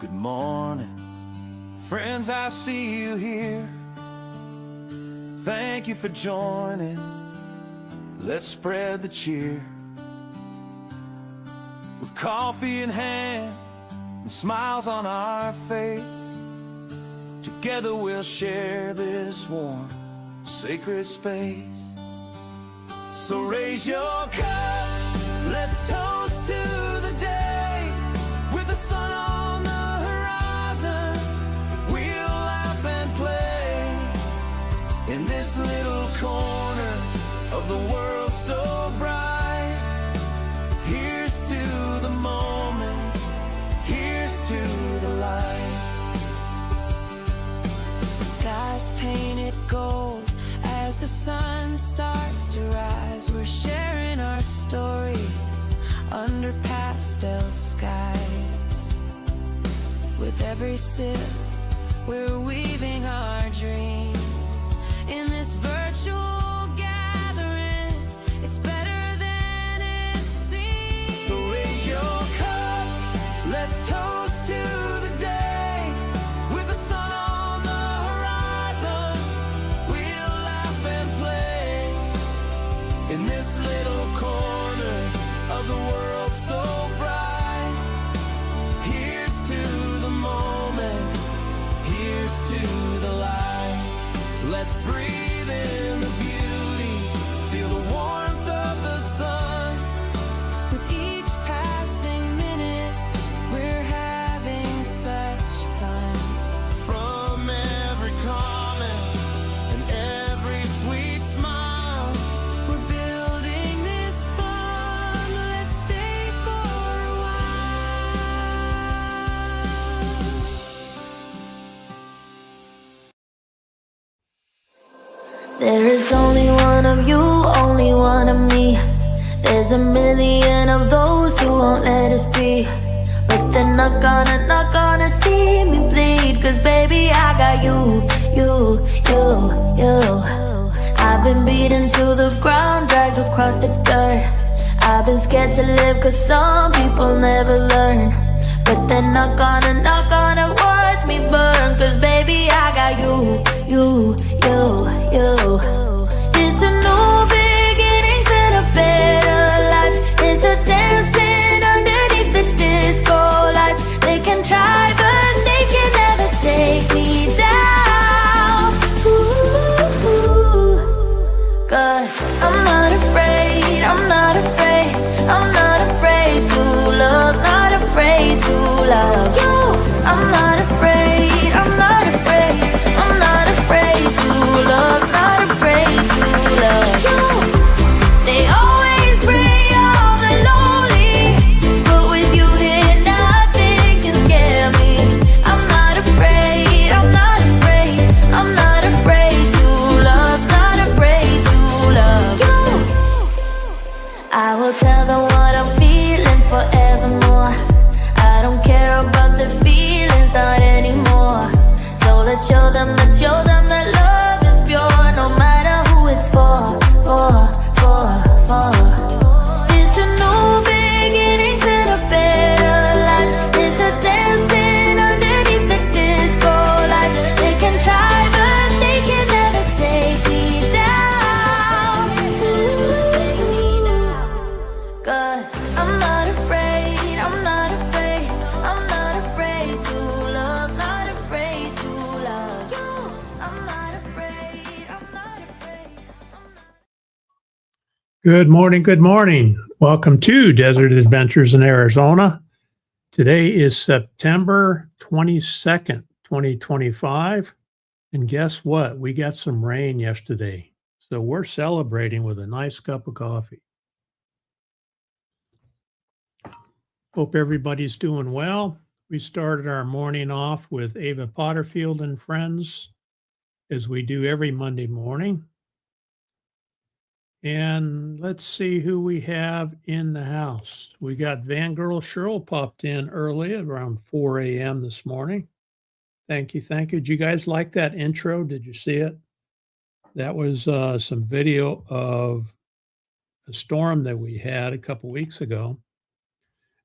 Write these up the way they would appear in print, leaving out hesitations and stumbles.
Good morning, friends, I see you here. Thank you for joining. Let's spread the cheer. With coffee in hand and smiles on our face, together we'll share this warm, sacred space. So raise your cup, let's toast to the day. With the sun on the horizon, we'll laugh and play in this little corner of the world so bright. Here's to the moment, here's to the light. The sky's painted gold as the sun starts to rise. We're sharing our stories under pastel skies. With every sip, we're weaving our dreams. In this virtual gathering, it's better than it seems. So raise your cups, let's toast to the day. With the sun on the horizon, we'll laugh and play in this little corner of the world so bright. Here's to the moments, here's to the light. Let's breathe in the beauty, feel the warmth of the sun. With each passing minute, we're having such fun. From every comment and every sweet smile, we're building this bond. Let's stay for a while. There is only one of you, only one of me. There's a million of those who won't let us be. But they're not gonna see me bleed. Cause baby, I got you. I've been beaten to the ground, dragged across the dirt. I've been scared to live cause some people never learn. But they're not gonna watch me burn. Cause baby, I got you. It's a new beginnings and a better life. It's a dancing underneath the disco lights. They can try but they can never take me down. Cause I'm not afraid, I'm not afraid, I'm not afraid to love, not afraid to love you. I'm not afraid, I'm not afraid, I'm not afraid to love, not afraid to love you. They always bring all the lonely, but with you here nothing can scare me. I'm not afraid, I'm not afraid, I'm not afraid to love, not afraid to love you. I will tell them what I'm feeling forevermore. I don't care about the feelings, not anymore. So let's show them that love is pure, no matter who it's for. It's a new beginnings and a better life. It's a dancing underneath the disco lights. They can try but they can never take me down. Cause I'm not afraid, I'm not afraid, I'm not afraid to love, not afraid to love you. I'm not afraid, I'm not afraid, I'm not. Good morning. Good morning. Welcome to Desert Adventures in Arizona. Today is September 22nd, 2025. And guess what? We got some rain yesterday. So we're celebrating with a nice cup of coffee. Hope everybody's doing well. We started our morning off with Ava Potterfield and friends, as we do every Monday morning. And let's see who we have in the house. We got Van Girl Cheryl popped in early at around 4 a.m. this morning. Thank you. Did you guys like that intro? Did you see it? That was some video of a storm that we had a couple weeks ago.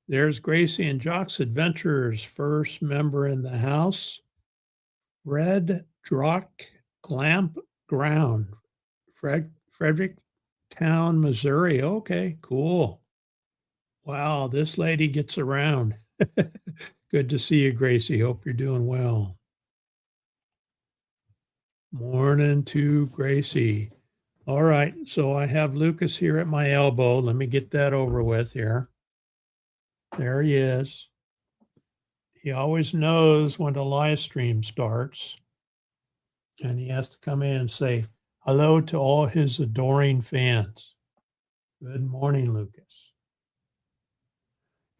There's Gracie and Jock's Adventures, first member in the house. Red Drock Glamp Ground, Fredericktown, Missouri. Okay, cool. Wow, this lady gets around. Good to see you, Gracie. Hope you're doing well. Morning to Gracie. All right, so I have Lucas here at my elbow. Let me get that over with here. There he is. He always knows when the live stream starts, and he has to come in and say hello to all his adoring fans. Good morning, Lucas.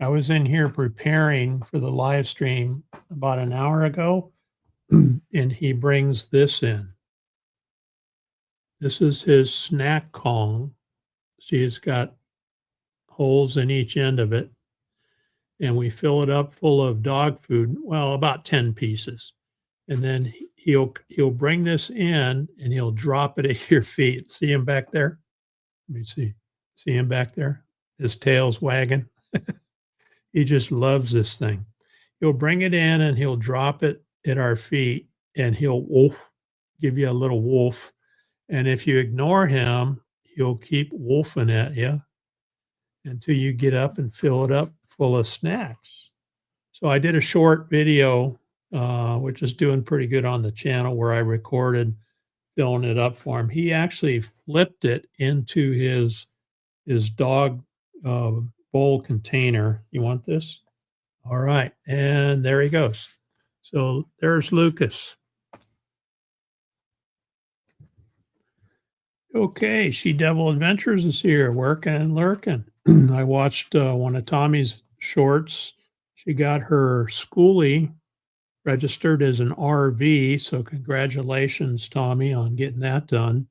I was in here preparing for the live stream about an hour ago, and he brings this in. This is his snack Kong. See, it's got holes in each end of it, and we fill it up full of dog food, well, about 10 pieces. And then he'll bring this in and he'll drop it at your feet. See him back there? Let me see. See him back there? His tail's wagging. He just loves this thing. He'll bring it in and he'll drop it at our feet and he'll wolf, give you a little wolf. And if you ignore him, he'll keep wolfing at you until you get up and fill it up full of snacks. So I did a short video, which is doing pretty good on the channel, where I recorded filling it up for him. He actually flipped it into his dog bowl container. You want this? All right, and there he goes. So there's Lucas. Okay, She Devil Adventures is here, working and lurking. I watched one of Tommy's shorts. She got her schoolie registered as an RV, so congratulations, Tommy, on getting that done.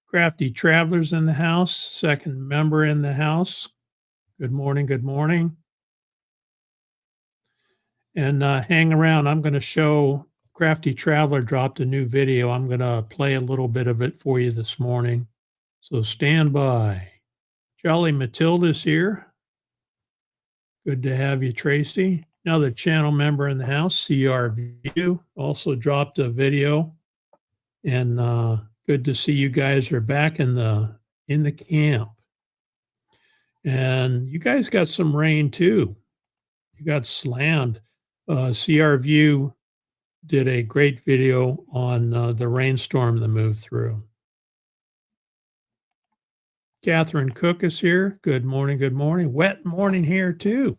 Crafty Travelers in the house, second member in the house. Good morning, good morning. And hang around. I'm going to show Crafty Traveler dropped a new video. I'm going to play a little bit of it for you this morning. So stand by. Jolly Matilda's here. Good to have you, Tracy. Another channel member in the house, CRView, also dropped a video. And good to see you guys are back in the camp. And you guys got some rain too. You got slammed. CRView did a great video on the rainstorm that moved through. Catherine Cook is here. Good morning, good morning. Wet morning here too.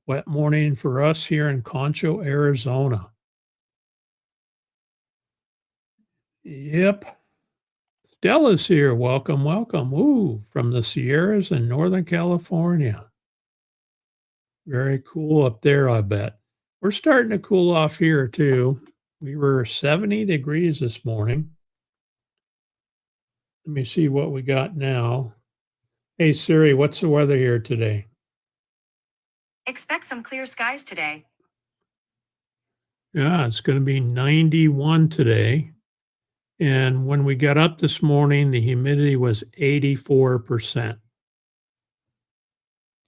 Wet morning for us here in Concho, Arizona. Yep. Stella's here. Welcome, welcome. Ooh, from the Sierras in Northern California. Very cool up there, I bet. We're starting to cool off here too. We were 70 degrees this morning. Let me see what we got now. Hey Siri, what's the weather here today? Expect some clear skies today. Yeah, it's going to be 91 today. And when we got up this morning, the humidity was 84%.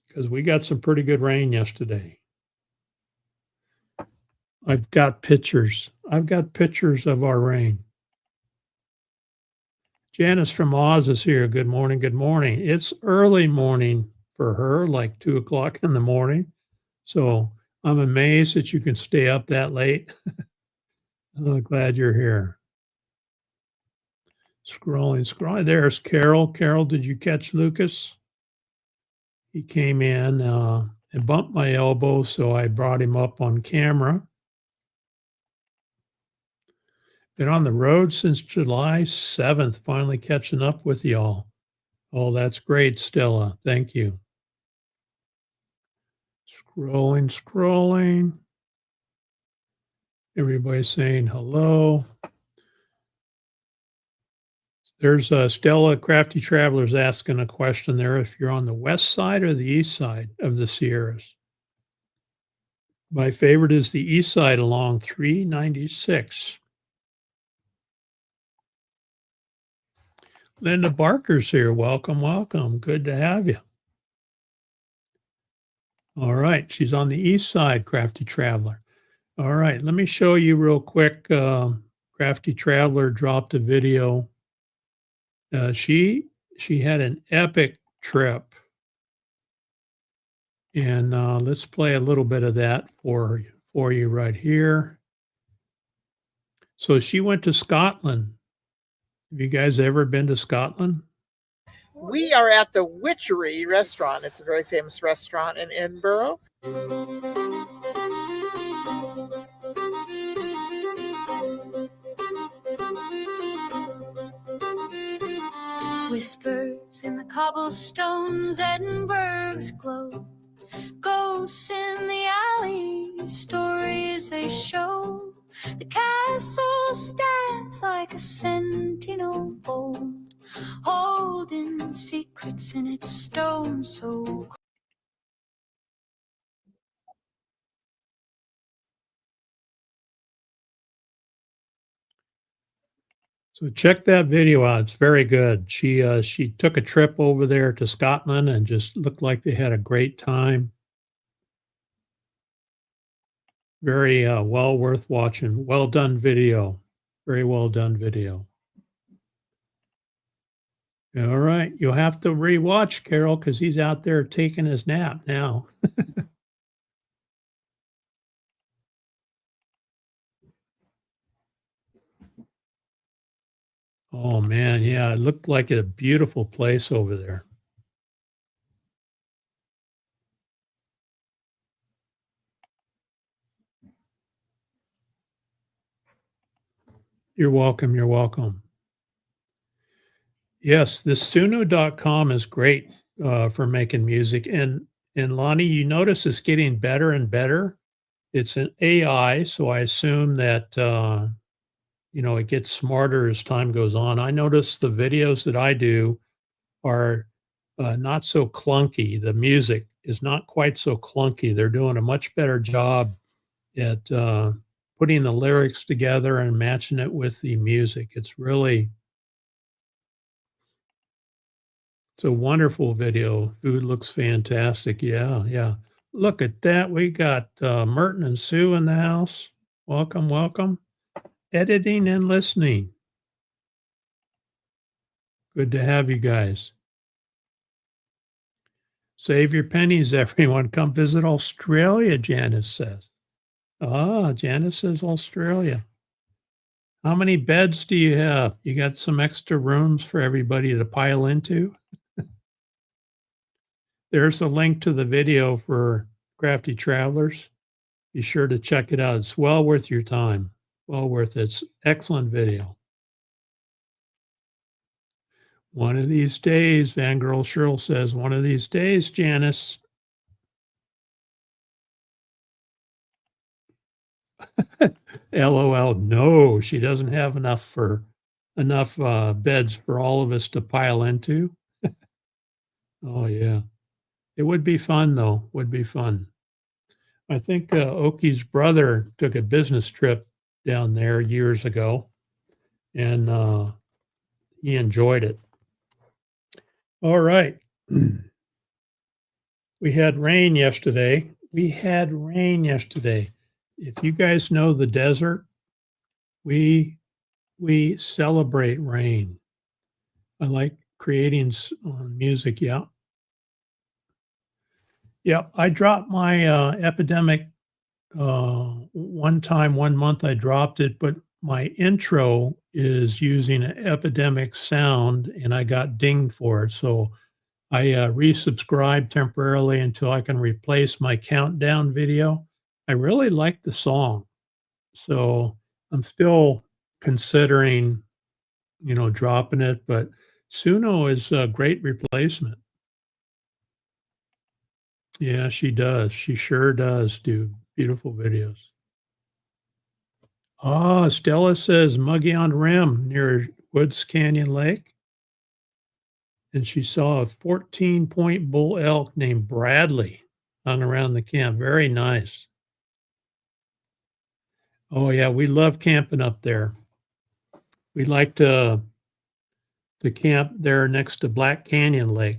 Because we got some pretty good rain yesterday. I've got pictures. I've got pictures of our rain. Janice from Oz is here. Good morning. Good morning. It's early morning for her, like 2 o'clock in the morning. So I'm amazed that you can stay up that late. I'm glad you're here. Scrolling. There's Carol. Carol, did you catch Lucas? He came in and bumped my elbow, so I brought him up on camera. Been on the road since July 7th, finally catching up with y'all. Oh, that's great, Stella. Thank you. Scrolling. Everybody's saying hello. There's Stella Crafty Travelers asking a question there if you're on the west side or the east side of the Sierras. My favorite is the east side along 396. Linda Barker's here. Welcome, welcome. Good to have you. All right, she's on the east side, Crafty Traveler. All right, let me show you real quick. Crafty Traveler dropped a video. She had an epic trip, and let's play a little bit of that for you right here. So she went to Scotland. Have you guys ever been to Scotland? We are at the Witchery restaurant. It's a very famous restaurant in Edinburgh. Whispers in the cobblestones, Edinburgh's glow. Ghosts in the alleys, stories they show. The castle stands like a sentinel bold, holding secrets in its stone so cold. So check that video out. It's very good. She took a trip over there to Scotland and just looked like they had a great time. Very well worth watching. Well done video. Very well done video. All right. You'll have to rewatch Carol because he's out there taking his nap now. Oh man, yeah, it looked like a beautiful place over there. You're welcome. You're welcome. Yes, this Suno.com is great for making music. And Lonnie, you notice it's getting better and better. It's an AI, so I assume that it gets smarter as time goes on. I notice the videos that I do are not so clunky. The music is not quite so clunky. They're doing a much better job at putting the lyrics together and matching it with the music. It's a wonderful video. Food looks fantastic. Yeah, yeah. Look at that. We got Merton and Sue in the house. Welcome, welcome. Editing and listening. Good to have you guys. Save your pennies, everyone. Come visit Australia, Janice says. Ah, Janice says Australia. How many beds do you have? You got some extra rooms for everybody to pile into? There's a link to the video for Crafty Travelers. Be sure to check it out. It's well worth your time. Well worth it. It's excellent video. One of these days, Fangirl Cheryl says, one of these days, Janice. LOL. No, she doesn't have enough beds for all of us to pile into. Oh yeah, it would be fun though. Would be fun. I think Oki's brother took a business trip down there years ago, and he enjoyed it. All right. We had rain yesterday. If you guys know the desert, we celebrate rain. I like creating music. Yeah. Yep. I dropped my epidemic one month I dropped it, but my intro is using an epidemic sound and I got dinged for it. So I resubscribed temporarily until I can replace my countdown video. I really like the song. So I'm still considering, dropping it, but Suno is a great replacement. Yeah, she does. She sure does do beautiful videos. Ah, Stella says Muggy on Rim near Woods Canyon Lake. And she saw a 14-point bull elk named Bradley hung around the camp. Very nice. Oh yeah, we love camping up there. We like to camp there next to Black Canyon Lake.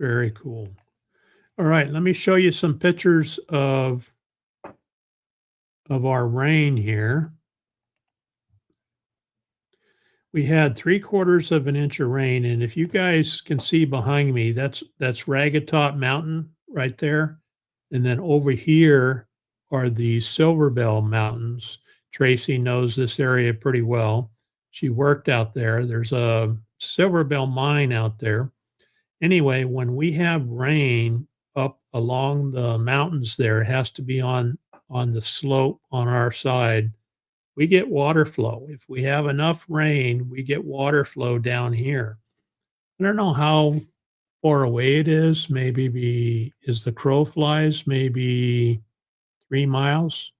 Very cool. All right, let me show you some pictures of our rain here. We had 3/4 of an inch of rain, and if you guys can see behind me, that's Ragged Top Mountain right there, and then over here are the Silver Bell Mountains. Tracy knows this area pretty well. She worked out there. There's a Silver Bell mine out there. Anyway, when we have rain up along the mountains there, it has to be on the slope on our side. We get water flow. If we have enough rain, we get water flow down here. I don't know how far away it is. Maybe as the crow flies, maybe 3 miles.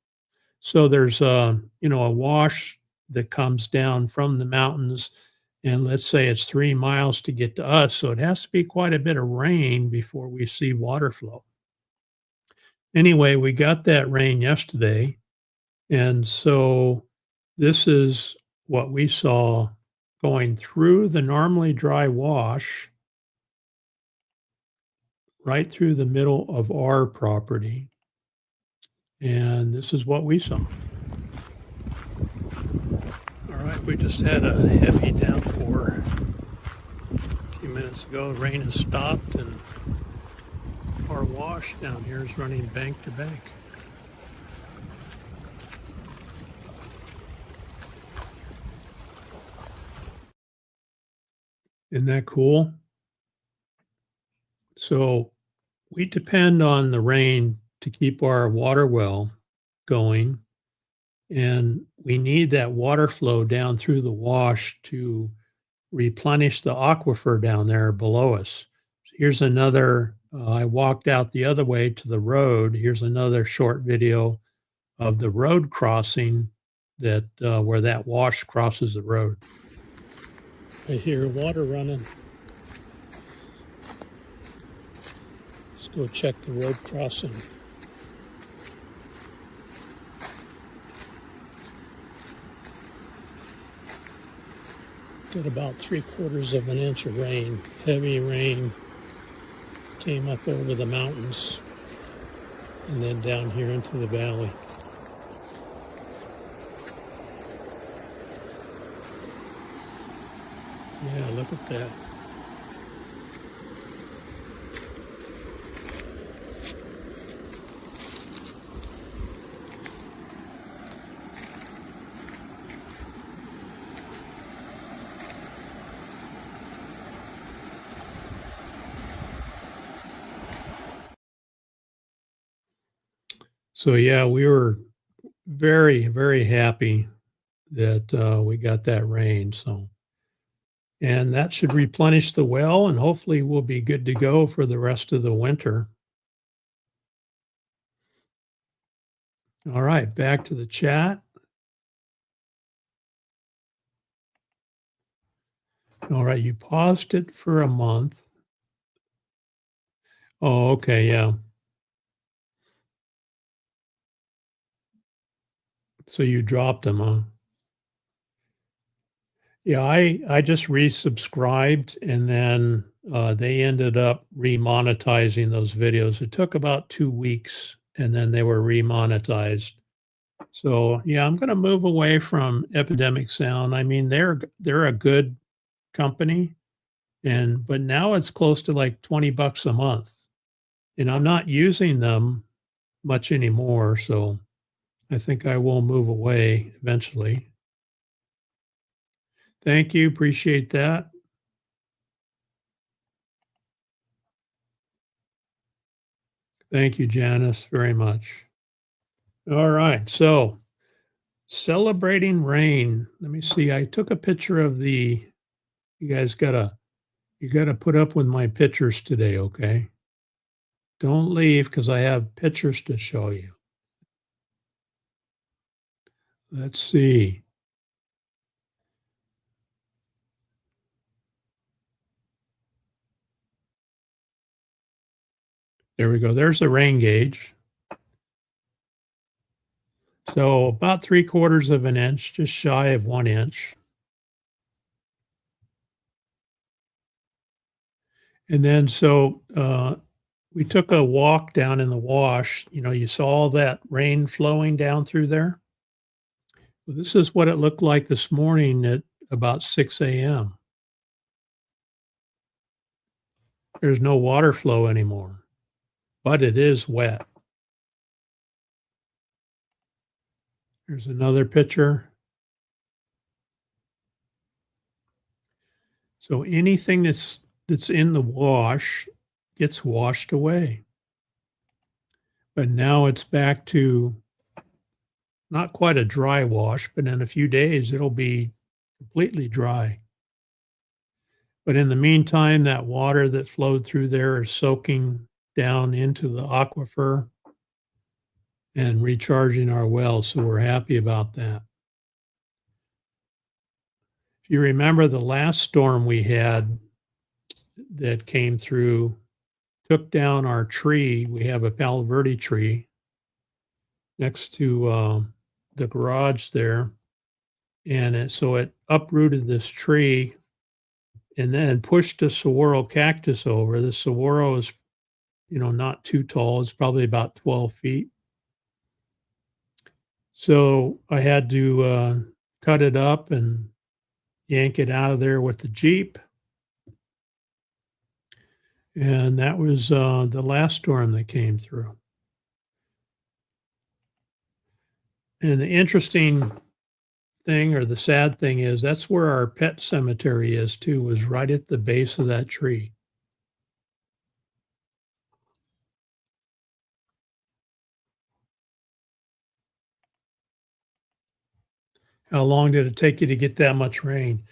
So there's a wash that comes down from the mountains, and let's say it's 3 miles to get to us. So it has to be quite a bit of rain before we see water flow. Anyway, we got that rain yesterday. And so this is what we saw going through the normally dry wash right through the middle of our property. And this is what we saw. All right, we just had a heavy downpour a few minutes ago. Rain has stopped and our wash down here is running bank to bank. Isn't that cool? So we depend on the rain to keep our water well going, and we need that water flow down through the wash to replenish the aquifer down there below us. Here's another, I walked out the other way to the road. Here's another short video of the road crossing that where that wash crosses the road. I hear water running. Let's go check the road crossing. Got about 3/4 of an inch of rain, heavy rain, came up over the mountains and then down here into the valley. Yeah, look at that. So yeah, we were very, very happy that we got that rain. So, and that should replenish the well, and hopefully we'll be good to go for the rest of the winter. All right, back to the chat. All right, you paused it for a month. Oh, okay, yeah. So you dropped them, huh? Yeah, I just resubscribed, and then they ended up remonetizing those videos. It took about 2 weeks, and then they were remonetized. So yeah, I'm going to move away from Epidemic Sound. I mean, they're a good company, but now it's close to like $20 a month, and I'm not using them much anymore. So I think I will move away eventually. Thank you. Appreciate that. Thank you, Janice, very much. All right. So celebrating rain. Let me see. I took a picture of you guys gotta put up with my pictures today, okay? Don't leave because I have pictures to show you. Let's see. There we go. There's the rain gauge. So about 3/4 of an inch, just shy of 1 inch. And then we took a walk down in the wash. You saw all that rain flowing down through there. Well, this is what it looked like this morning at about 6 a.m. There's no water flow anymore, but it is wet. There's another picture. So anything that's in the wash gets washed away. But now it's back to not quite a dry wash, but in a few days it'll be completely dry. But in the meantime, that water that flowed through there is soaking down into the aquifer and recharging our wells. So we're happy about that. If you remember the last storm we had that came through, took down our tree. We have a Palo Verde tree next to the garage there. And so it uprooted this tree and then pushed a saguaro cactus over. The saguaro is, not too tall. It's probably about 12 feet. So I had to cut it up and yank it out of there with the Jeep. And that was the last storm that came through. And the interesting thing, or the sad thing, is that's where our pet cemetery is too, was right at the base of that tree. How long did it take you to get that much rain?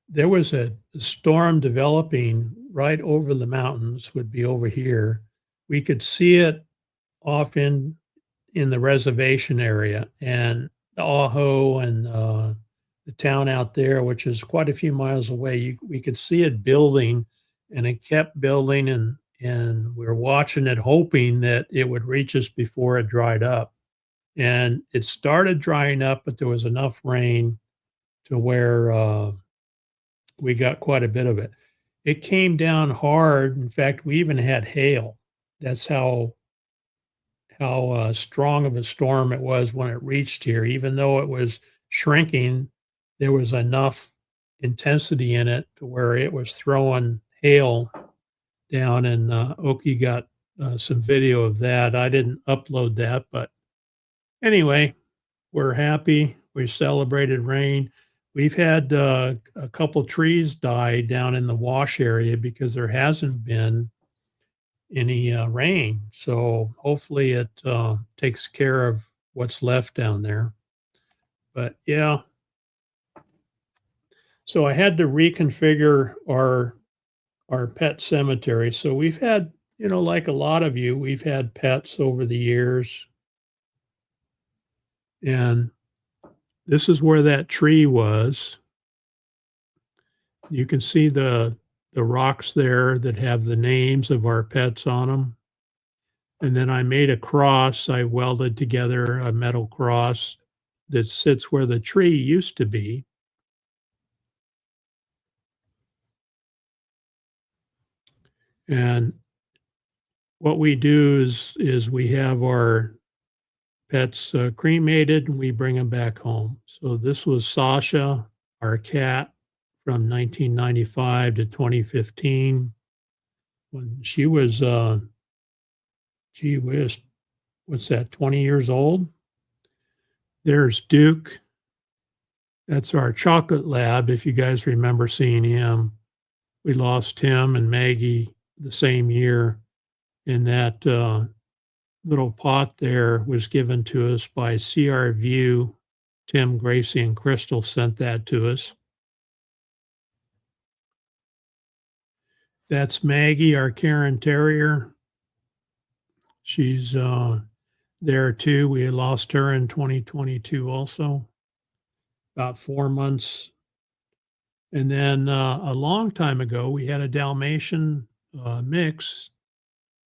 There was a storm developing right over the mountains, would be over here. We could see it off in the reservation area, and Ajo and the town out there, which is quite a few miles away. We could see it building, and it kept building, and we were watching it, hoping that it would reach us before it dried up. And it started drying up, but there was enough rain to where we got quite a bit of it. It came down hard. In fact, we even had hail. That's how strong of a storm it was when it reached here. Even though it was shrinking, there was enough intensity in it to where it was throwing hail down, and Oki got some video of that. I didn't upload that, but anyway, we're happy. We celebrated rain. We've had a couple trees die down in the wash area because there hasn't been any rain. So hopefully it takes care of what's left down there. But yeah. So I had to reconfigure our pet cemetery. So we've had, like a lot of you, we've had pets over the years. And this is where that tree was. You can see the rocks there that have the names of our pets on them. And then I made a cross. I welded together a metal cross that sits where the tree used to be. And what we do is we have our pets cremated and we bring them back home. So this was Sasha, our cat, from 1995 to 2015. When she was, gee whiz, what's that, 20 years old? There's Duke. That's our chocolate lab, if you guys remember seeing him. We lost him and Maggie the same year. And that little pot there was given to us by CR View. Tim, Gracie, and Crystal sent that to us. That's Maggie, our Karen Terrier. She's there too. We had lost her in 2022 also, about 4 months. And then a long time ago, we had a Dalmatian mix,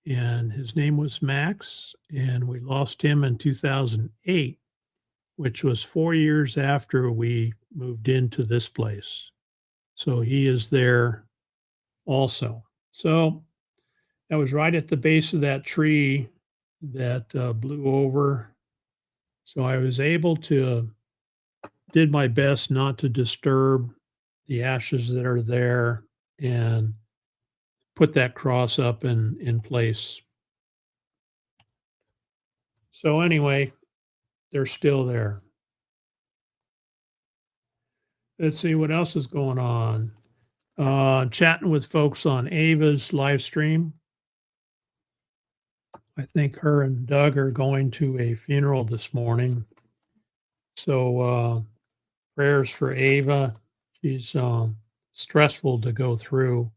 and his name was Max, and we lost him in 2008, which was 4 years after we moved into this place. So he is there also. So That was right at the base of that tree that blew over. So I was able to did my best not to disturb the ashes that are there and put that cross up in place. So anyway, they're still there. Let's see what else is going on. Chatting with folks on Ava's live stream. I think her and Doug are going to a funeral this morning. So prayers for Ava. She's stressful to go through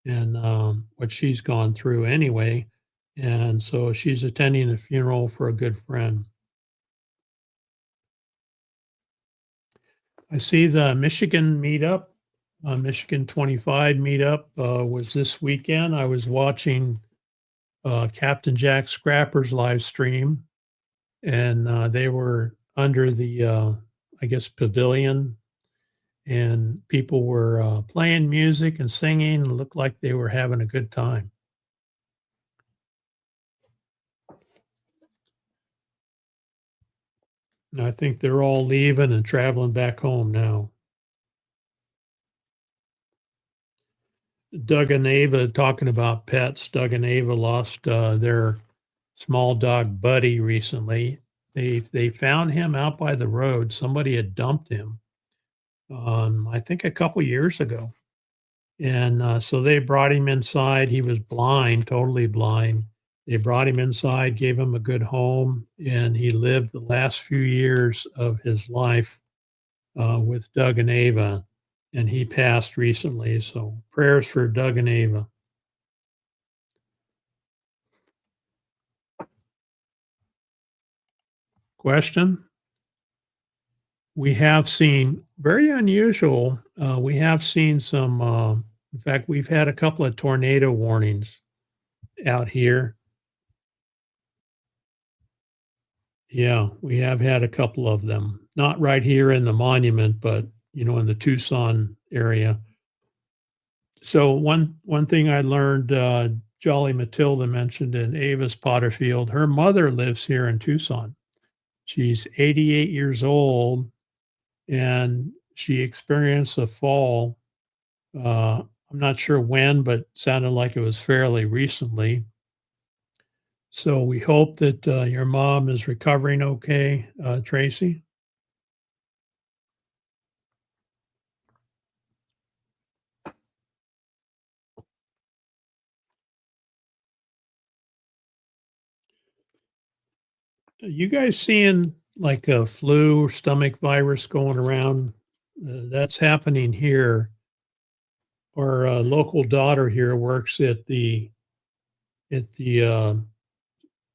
and what she's gone through anyway. And so she's attending a funeral for a good friend. I see the Michigan meetup, Michigan 25 meetup was this weekend. I was watching Captain Jack Scrapper's live stream, and they were under the, I guess, pavilion, and people were playing music and singing. It looked like they were having a good time. And I think they're all leaving and traveling back home now. Doug and Ava talking about pets. Doug and Ava lost their small dog Buddy recently. They found him out by the road. Somebody had dumped him, I think a couple years ago, and so they brought him inside. He was blind, totally blind. They brought him inside, gave him a good home, and he lived the last few years of his life with Doug and Ava, and he passed recently. So prayers for Doug and Ava. Question? We have seen very unusual. We have seen some. In fact, we've had a couple of tornado warnings out here. Yeah, we have had a couple of them. Not right here in the monument, but in the Tucson area. So one thing I learned, Jolly Matilda mentioned in Ava's Potterfield, her mother lives here in Tucson. She's 88 years old, and she experienced a fall. I'm not sure when, but sounded like it was fairly recently. So we hope that your mom is recovering okay, Tracy. You guys seeing like a flu or stomach virus going around? That's happening here. Our local daughter here works at the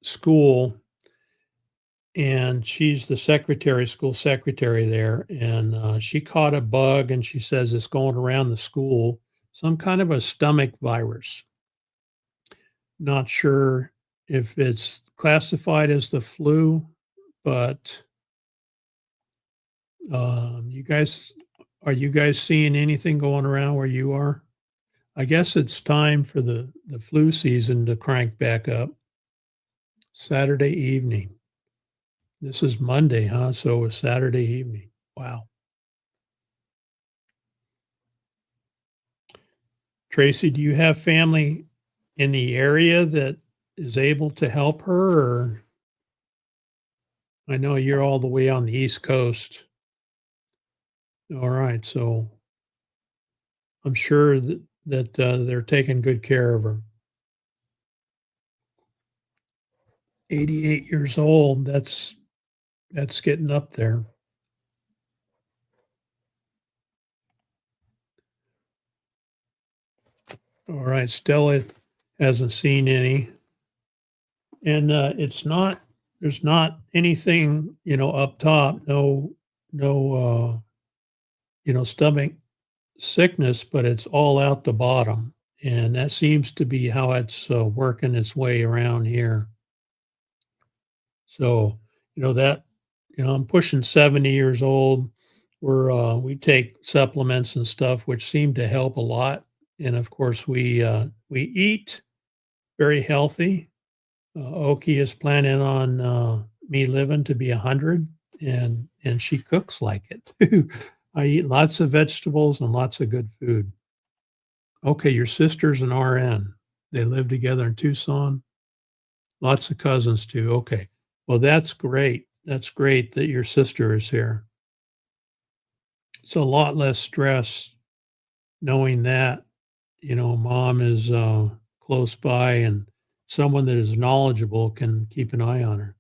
school, and she's the school secretary there, and she caught a bug, and she says it's going around the school, some kind of a stomach virus. Not sure if it's classified as the flu, but are you guys seeing anything going around where you are? I guess it's time for the flu season to crank back up. Saturday evening. This is Monday, huh? So it's Saturday evening. Wow. Tracy, do you have family in the area that is able to help her? Or I know you're all the way on the East Coast. All right, so I'm sure that they're taking good care of her. 88 years old. That's getting up there. All right, Stella hasn't seen any, and there's not anything up top. No stomach sickness, but it's all out the bottom, and that seems to be how it's working its way around here. So I'm pushing 70 years old. We take supplements and stuff which seem to help a lot, and of course we eat very healthy. Oki is planning on me living to be 100, and she cooks like it too. I eat lots of vegetables and lots of good food. Okay, your sister's an RN. They live together in Tucson. Lots of cousins too. Okay. Well, that's great. That's great that your sister is here. It's a lot less stress knowing that, mom is close by and someone that is knowledgeable can keep an eye on her.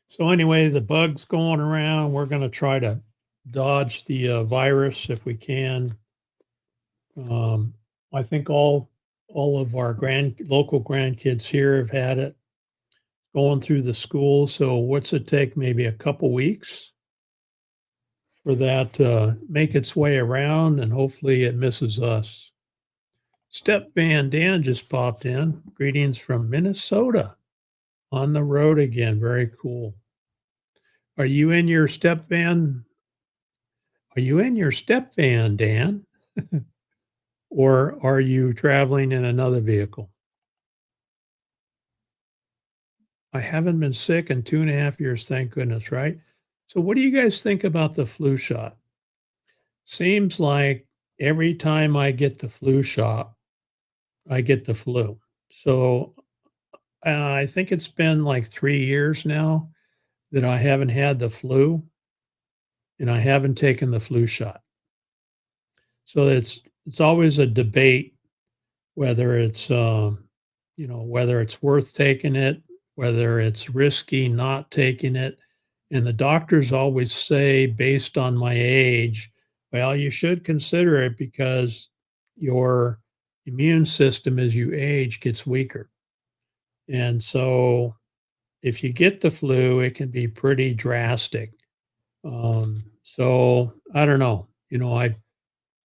So anyway, the bug's going around. We're going to try to dodge the virus if we can. I think all of our local grandkids here have had it going through the school. So what's it take? Maybe a couple weeks for that to make its way around, and hopefully it misses us. Step Van Dan just popped in. Greetings from Minnesota. On the road again. Very cool. Are you in your step van? Are you in your step van, Dan? Or are you traveling in another vehicle? I haven't been sick in 2.5 years, thank goodness, right? So, what do you guys think about the flu shot? Seems like every time I get the flu shot, I get the flu. So, I think it's been like 3 years now that I haven't had the flu, and I haven't taken the flu shot. So it's always a debate whether it's whether it's worth taking it, whether it's risky not taking it. And the doctors always say, based on my age, well, you should consider it because your immune system as you age gets weaker. And so if you get the flu, it can be pretty drastic. So I don't know.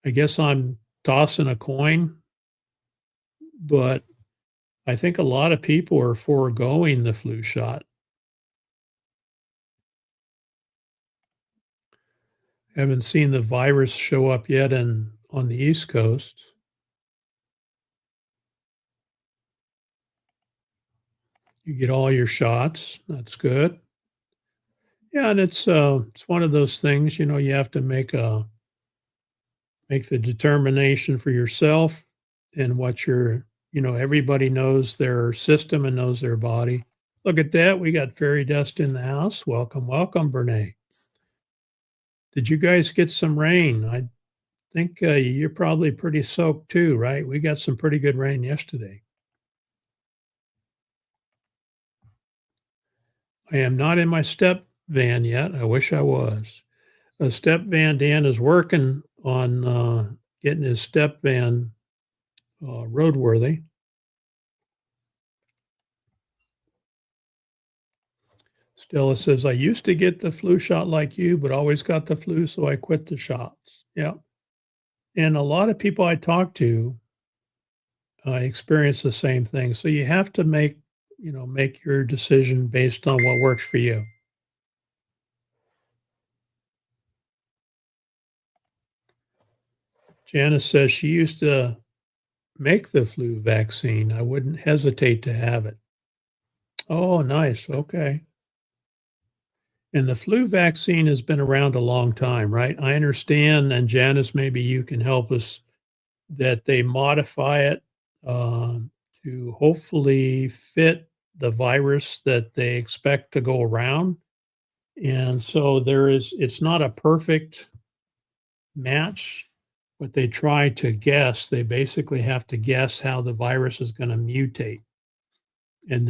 I guess I'm tossing a coin, but I think a lot of people are foregoing the flu shot. Haven't seen the virus show up yet on the East Coast. You get all your shots. That's good. Yeah, and it's one of those things, you have to make the determination for yourself and everybody knows their system and knows their body. Look at that. We got fairy dust in the house. Welcome, welcome, Bernae. Did you guys get some rain? I think you're probably pretty soaked too, right? We got some pretty good rain yesterday. I am not in my step van yet. I wish I was. A step van Dan is working on getting his step van roadworthy. Stella says, I used to get the flu shot like you, but always got the flu, so I quit the shots. Yeah. And a lot of people I talk to experience the same thing. So you have to make your decision based on what works for you. Janice says she used to make the flu vaccine. I wouldn't hesitate to have it. Oh, nice. Okay. And the flu vaccine has been around a long time, right? I understand, and Janice, maybe you can help us, that they modify it to hopefully fit the virus that they expect to go around. And so it's not a perfect match, but they try to guess. They basically have to guess how the virus is going to mutate. And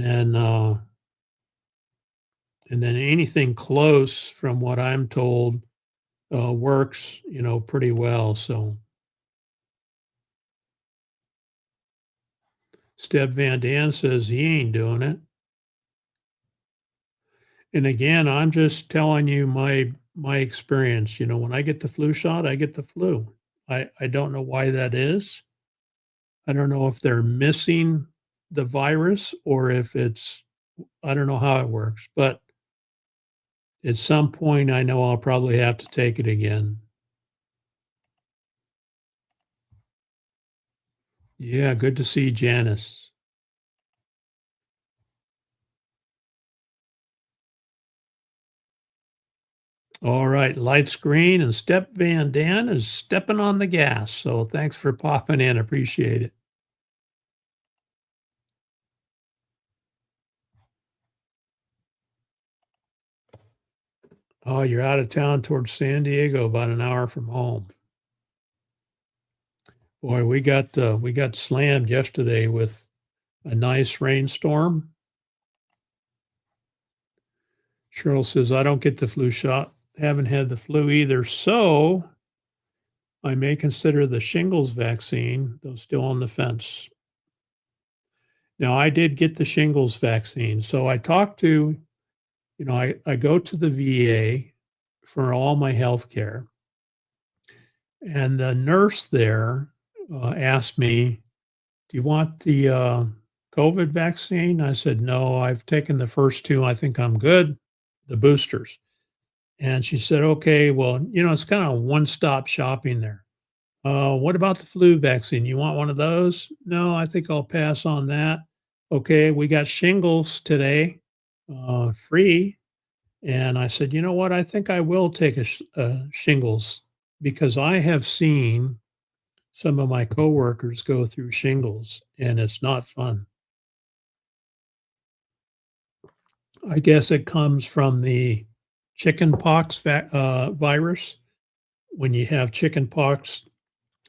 then anything close, from what I'm told, works, pretty well. So Steb Van Dan says he ain't doing it. And again, I'm just telling you my experience. When I get the flu shot, I get the flu. I don't know why that is. I don't know if they're missing the virus or if I don't know how it works, but at some point I know I'll probably have to take it again. Yeah, good to see Janice. All right, lights green and Step Van Dan is stepping on the gas. So thanks for popping in. Appreciate it. Oh, you're out of town towards San Diego, about an hour from home. Boy, we got slammed yesterday with a nice rainstorm. Cheryl says, I don't get the flu shot. Haven't had the flu either. So I may consider the shingles vaccine, though still on the fence. Now, I did get the shingles vaccine. So I talked to, I go to the VA for all my health care. And the nurse there asked me, do you want the COVID vaccine? I said, no, I've taken the first two. I think I'm good, the boosters. And she said, okay, well, it's kind of one stop shopping there. What about the flu vaccine? You want one of those? No, I think I'll pass on that. Okay, we got shingles today, free. And I said, you know what? I think I will take a shingles because I have seen some of my coworkers go through shingles and it's not fun. I guess it comes from the chicken pox virus. When you have chicken pox,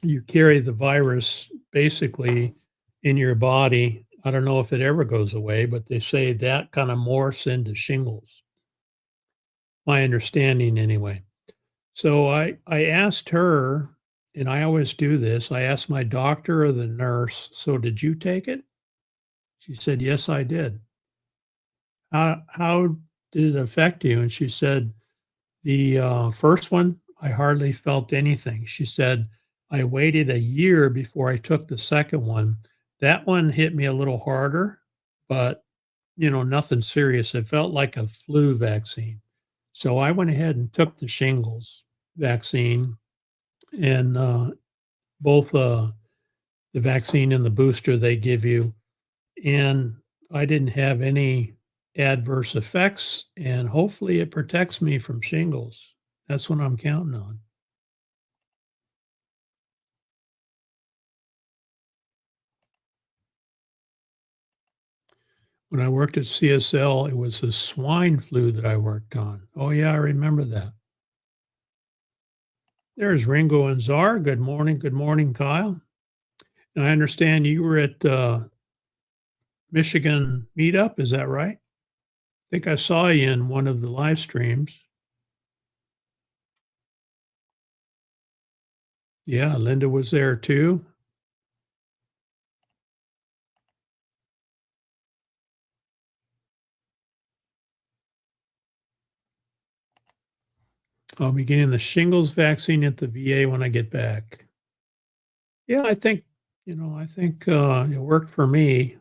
you carry the virus basically in your body. I don't know if it ever goes away, but they say that kind of morphs into shingles. My understanding, anyway. So I asked her, and I always do this. I asked my doctor or the nurse, so did you take it? She said, yes, I did. How did it affect you? And she said, the first one, I hardly felt anything. She said, I waited a year before I took the second one. That one hit me a little harder, but nothing serious. It felt like a flu vaccine. So I went ahead and took the shingles vaccine, and both the vaccine and the booster they give you. And I didn't have any adverse effects, and hopefully it protects me from shingles. That's what I'm counting on. When I worked at CSL, it was the swine flu that I worked on. Oh, yeah, I remember that. There's Ringo and Czar. Good morning. Good morning, Kyle. And I understand you were at Michigan meetup. Is that right? I think I saw you in one of the live streams. Yeah, Linda was there too. I'll be getting the shingles vaccine at the VA when I get back. Yeah, I think it worked for me.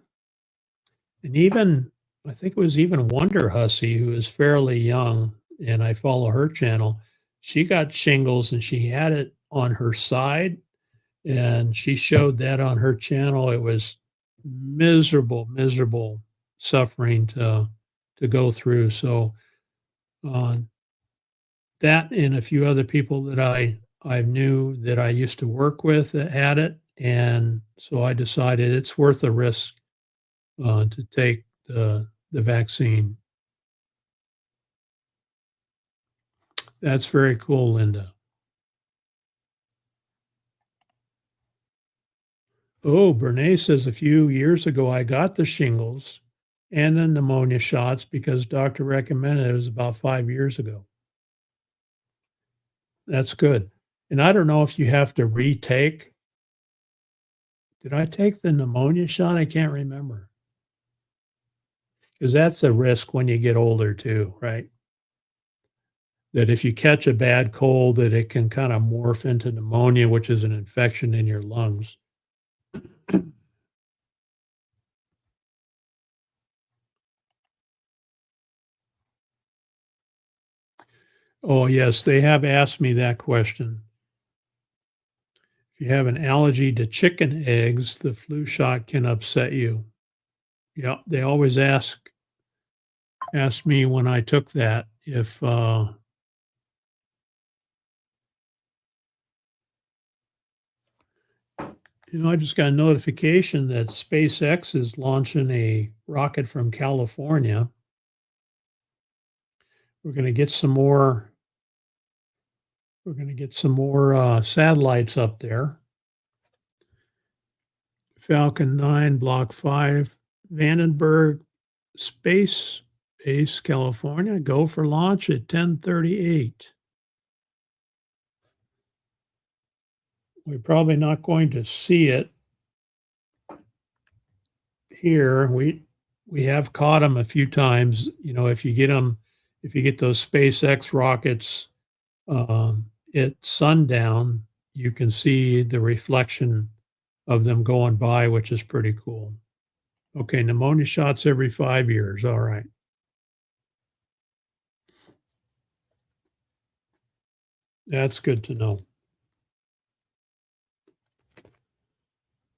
And even, I think it was even Wonder Hussy, who is fairly young, and I follow her channel. She got shingles and she had it on her side, and she showed that on her channel. It was miserable, miserable suffering to go through. So uh, that and a few other people that I knew that I used to work with that had it, and so I decided it's worth the risk to take the vaccine. That's very cool, Linda. Oh, Bernays says a few years ago I got the shingles and the pneumonia shots because doctor recommended it. It was about 5 years ago. That's good. And I don't know if you have to retake. Did I take the pneumonia shot? I can't remember. Because that's a risk when you get older too, right? That if you catch a bad cold, that it can kind of morph into pneumonia, which is an infection in your lungs. Oh, yes, they have asked me that question. If you have an allergy to chicken eggs, the flu shot can upset you. Yeah, they always ask me when I took that if I just got a notification that SpaceX is launching a rocket from California. We're going to get some more. We're going to get some more satellites up there. Falcon 9, Block 5, Vandenberg Space Base, California. Go for launch at 10:38. We're probably not going to see it here. We have caught them a few times. If you get those SpaceX rockets at sundown, you can see the reflection of them going by, which is pretty cool. Okay, pneumonia shots every 5 years. All right. That's good to know.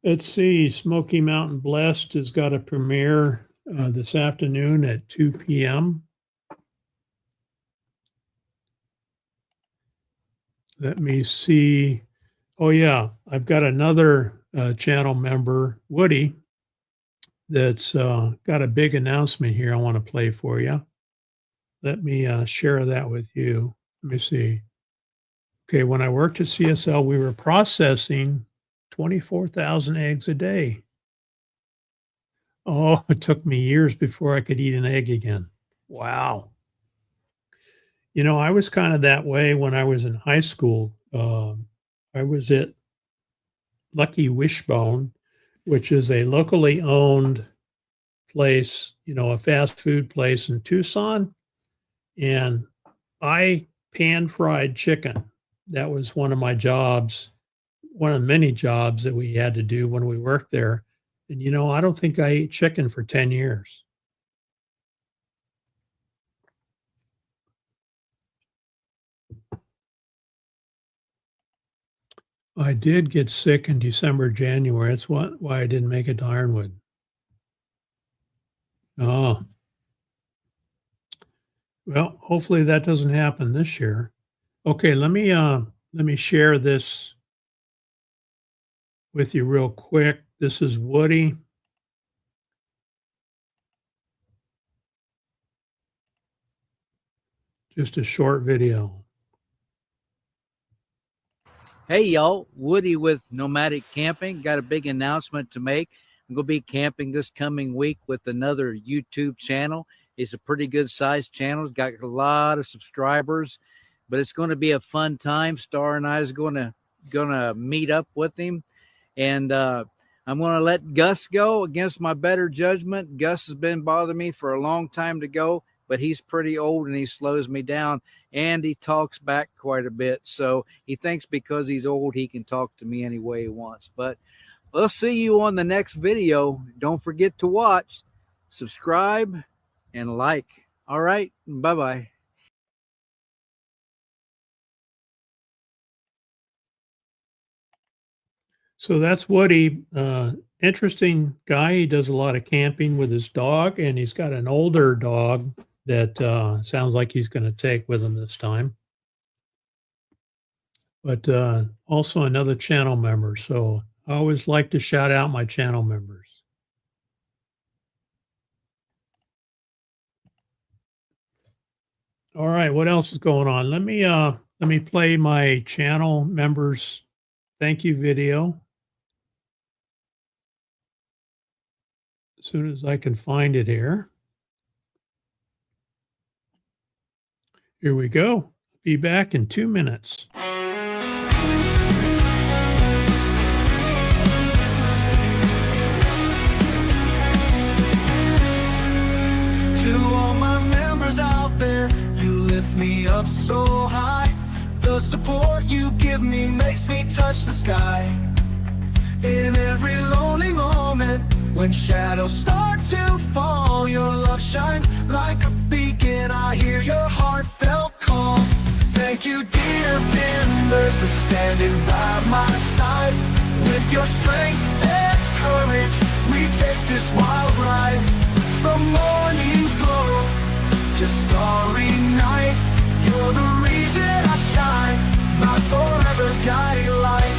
Let's see. Smoky Mountain Blessed has got a premiere this afternoon at 2 p.m. Let me see. Oh, yeah. I've got another channel member, Woody, that's got a big announcement here I want to play for you. Let me share that with you. Let me see. Okay, when I worked at CSL, we were processing 24,000 eggs a day. Oh, it took me years before I could eat an egg again. Wow. I was kind of that way when I was in high school. I was at Lucky Wishbone, which is a locally owned place, a fast food place in Tucson. And I pan-fried chicken. That was one of my jobs, one of many jobs that we had to do when we worked there. And, I don't think I ate chicken for 10 years. I did get sick in December, January. That's why I didn't make it to Ironwood. Oh. Well, hopefully that doesn't happen this year. Okay, let me share this with you real quick. This is Woody. Just a short video. Hey y'all, Woody with Nomadic Camping. Got a big announcement to make. I'm going to be camping this coming week with another YouTube channel. It's a pretty good sized channel. It's got a lot of subscribers, but it's going to be a fun time. Star and I is going to meet up with him, and I'm going to let Gus go against my better judgment. Gus has been bothering me for a long time to go, but he's pretty old and he slows me down, and he talks back quite a bit. So he thinks because he's old, he can talk to me any way he wants. But we'll see you on the next video. Don't forget to watch, subscribe, and like. All right. Bye-bye. So that's Woody. Interesting guy. He does a lot of camping with his dog, and he's got an older dog that sounds like he's going to take with him this time. But also another channel member. So I always like to shout out my channel members. All right, what else is going on? Let me play my channel members thank you video. As soon as I can find it here. Here we go. Be back in 2 minutes. To all my members out there, you lift me up so high. The support you give me makes me touch the sky. In every lonely moment, when shadows start to fall, your love shines like a beacon. I hear your heartfelt call. Thank you, dear Ben. members for standing by my side. With your strength and courage, we take this wild ride. From morning's glow to starry night, you're the reason I shine, my forever guiding light.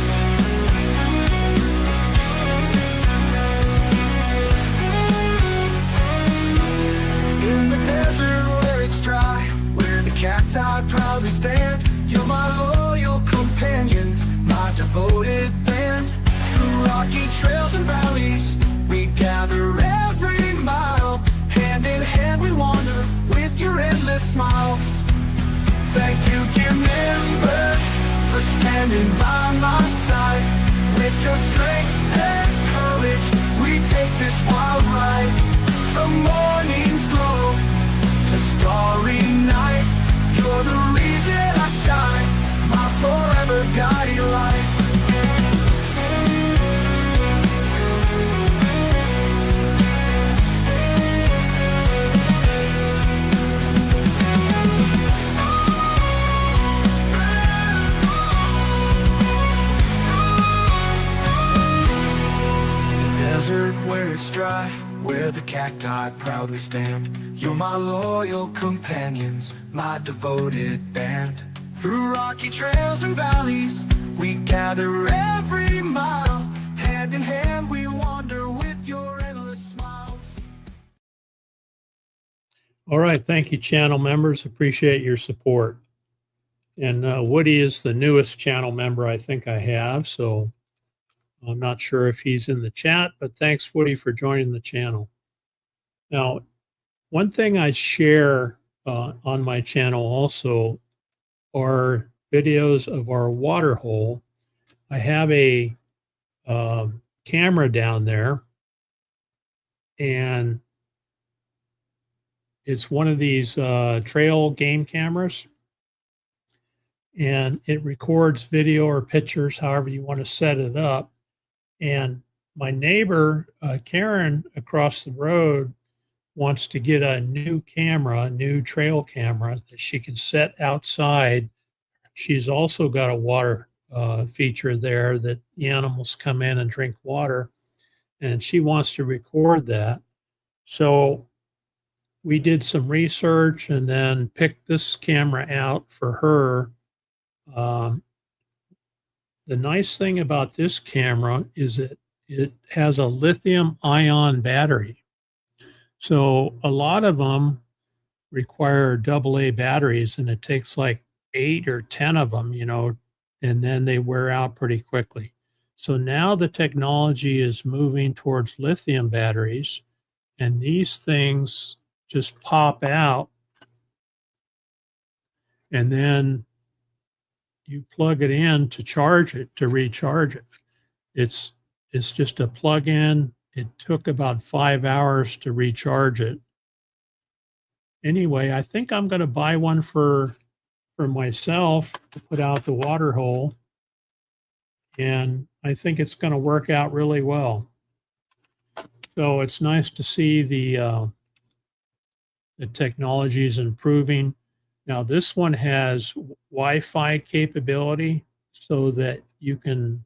In the desert where it's dry, where the cacti proudly stand, you're my loyal companions, my devoted band. Through rocky trails and valleys, we gather every mile. Hand in hand we wander with your endless smiles. Thank you, dear members, for standing by my side. With your strength and courage, we take this wild ride. From morning's glow to starry night, you're the reason I shine, my forever guiding light. Desert where it's dry, where the cacti proudly stand, you're my loyal companions, my devoted band. Through rocky trails and valleys, we gather every mile. Hand in hand we wander with your endless smiles. All right. Thank you, channel members. Appreciate your support. And Woody is the newest channel member I think I have, so I'm not sure if he's in the chat, but thanks, Woody, for joining the channel. Now, one thing I share on my channel also are videos of our water hole. I have a camera down there, and it's one of these trail game cameras, and it records video or pictures, however you want to set it up. And my neighbor, Karen, across the road, wants to get a new camera, a new trail camera that she can set outside. She's also got a water feature there that the animals come in and drink water, and she wants to record that. So we did some research and then picked this camera out for her. The nice thing about this camera is it has a lithium-ion battery. So a lot of them require AA batteries, and it takes like 8 or 10 of them, and then they wear out pretty quickly. So now the technology is moving towards lithium batteries, and these things just pop out, and then you plug it in to charge it, to recharge it. It's just a plug-in. It took about 5 hours to recharge it. Anyway, I think I'm going to buy one for myself to put out the water hole, and I think it's going to work out really well. So it's nice to see the technology is improving. Now this one has Wi-Fi capability, so that you can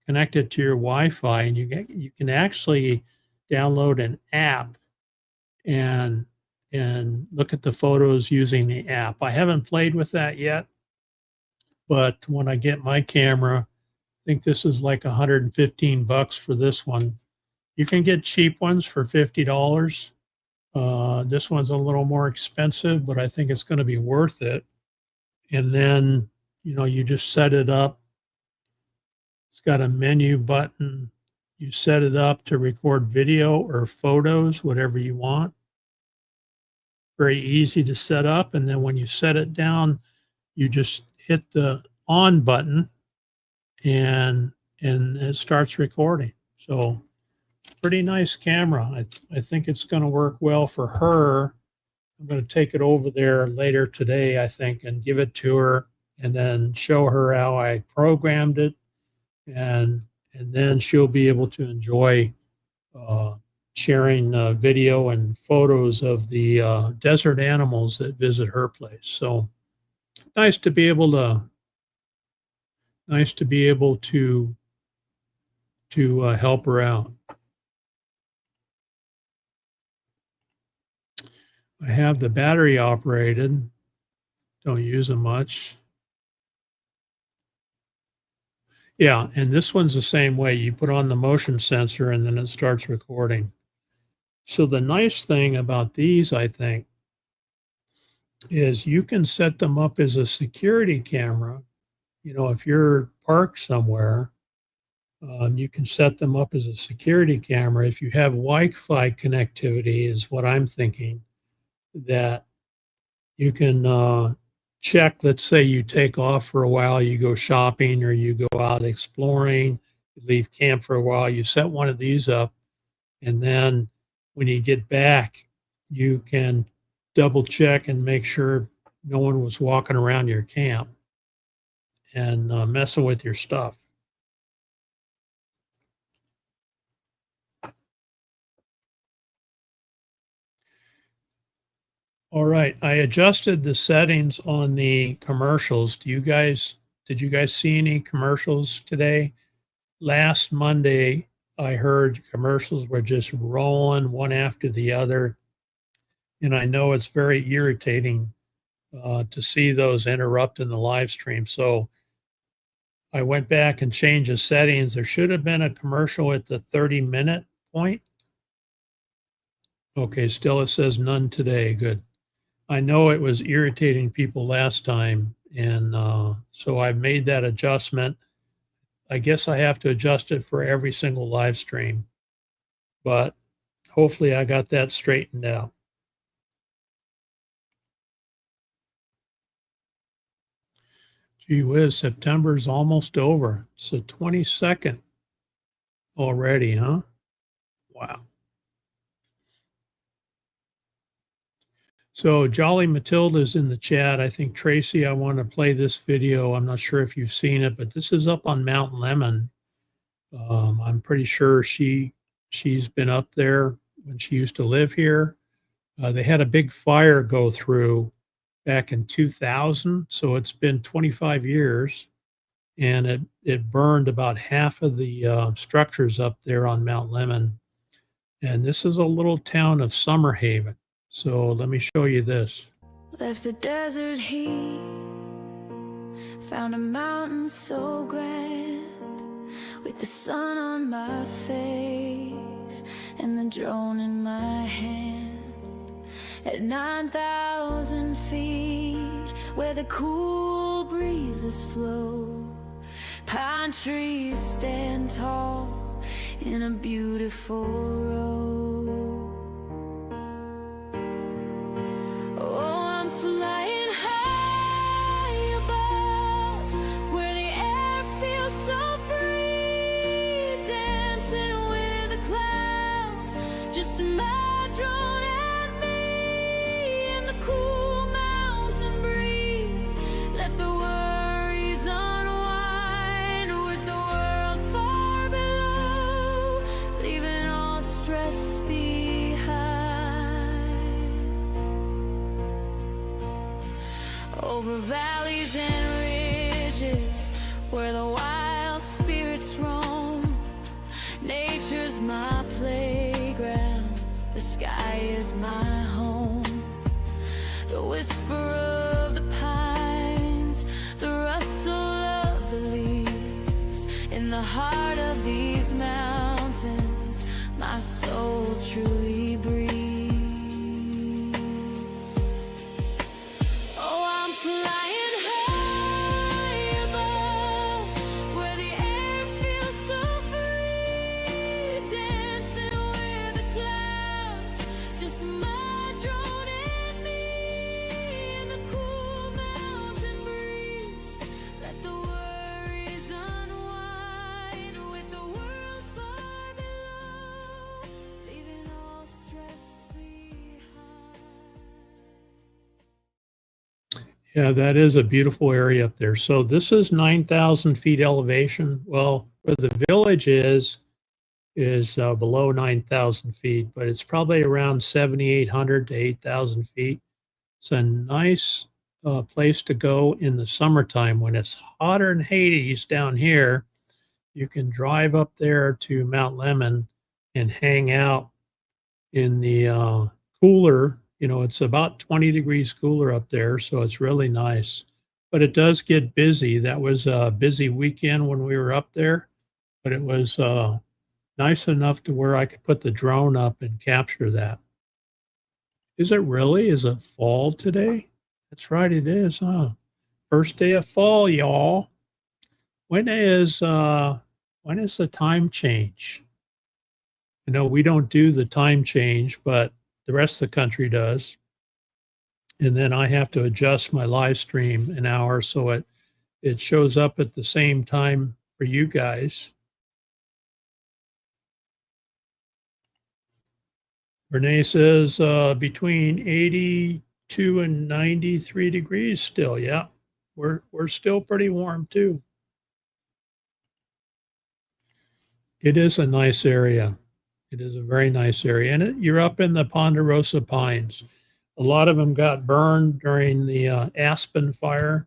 connect it to your Wi-Fi, and you can actually download an app and look at the photos using the app. I haven't played with that yet, but when I get my camera, I think this is like $115 for this one. You can get cheap ones for $50. This one's a little more expensive, but I think it's going to be worth it. And then, you just set it up. It's got a menu button. You set it up to record video or photos, whatever you want. Very easy to set up. And then when you set it down, you just hit the on button and it starts recording. So pretty nice camera. I think it's going to work well for her. I'm going to take it over there later today, I think, and give it to her and then show her how I programmed it. And then she'll be able to enjoy sharing video and photos of the desert animals that visit her place. So nice to be able to nice to be able to help her out. I have the battery operated. Don't use them much. Yeah, and this one's the same way. You put on the motion sensor and then it starts recording. So the nice thing about these, I think, is you can set them up as a security camera. You know, if you're parked somewhere, you can set them up as a security camera. If you have Wi-Fi connectivity, is what I'm thinking, that you can check. Let's say you take off for a while, you go shopping or you go out exploring, you leave camp for a while, you set one of these up, and then when you get back, you can double check and make sure no one was walking around your camp and messing with your stuff. All right, I adjusted the settings on the commercials. Did you guys see any commercials today? Last Monday, I heard commercials were just rolling one after the other. And I know it's very irritating to see those interrupting the live stream. So I went back and changed the settings. There should have been a commercial at the 30-minute point. Okay, still it says none today. Good. I know it was irritating people last time, and so I've made that adjustment. I guess I have to adjust it for every single live stream, but hopefully I got that straightened out. Gee whiz, September's almost over. It's the 22nd already, huh? Wow. So Jolly Matilda's in the chat. I think, Tracy, I want to play this video. I'm not sure if you've seen it, but this is up on Mount Lemon. I'm pretty sure she's been up there when she used to live here. They had a big fire go through back in 2000, so it's been 25 years, and it burned about half of the structures up there on Mount Lemon. And this is a little town of Summerhaven. So let me show you this. Left the desert heat, found a mountain so grand, with the sun on my face and the drone in my hand. At 9,000 feet, where the cool breezes flow, pine trees stand tall in a beautiful row. Oh, I'm flying high above, where the air feels so free, dancing with the clouds, just my drone and me, in the cool mountain breeze. Let the worries unwind, with the world far below, leaving all stress behind. Over valleys and ridges, where the wild spirits roam, nature's my playground, the sky is my home. The whisper of the pines, the rustle of the leaves, in the heart of these mountains, my soul truly breathes. Oh, I'm flying high above, where the air feels so free, dancing with the clouds, just my drone and me, in the cool mountain breeze. Let the worries unwind, with the world far below, leaving all stress behind. Yeah, that is a beautiful area up there. So this is 9,000 feet elevation. Well, where the village is below 9,000 feet, but it's probably around 7,800 to 8,000 feet. It's a nice place to go in the summertime when it's hotter than Hades down here. You can drive up there to Mount Lemmon and hang out in the cooler. You know, it's about 20 degrees cooler up there, so it's really nice. But it does get busy. That was a busy weekend when we were up there, but it was nice enough to where I could put the drone up and capture that. Is it really? Is it fall today? That's right, it is, huh? First day of fall, y'all. When is the time change? You know, we don't do the time change, but the rest of the country does. And then I have to adjust my live stream an hour so it shows up at the same time for you guys. Renee says between 82 and 93 degrees still. Yeah, we're still pretty warm too. It is a nice area. It is a very nice area. And you're up in the Ponderosa Pines. A lot of them got burned during the Aspen fire